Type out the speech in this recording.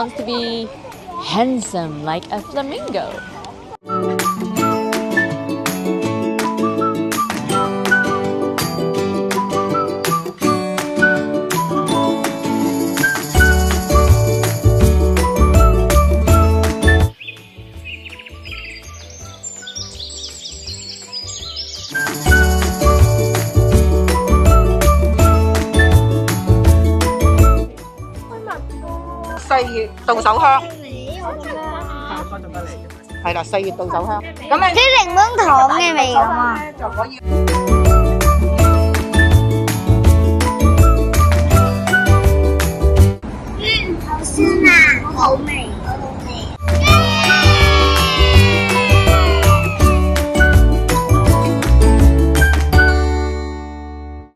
wants to be handsome like a flamingo. Xây Tùng Sậu Hương係啦，4月到手香。咁你啲檸檬糖嘅味咁啊！就可以。好酸啊，好味。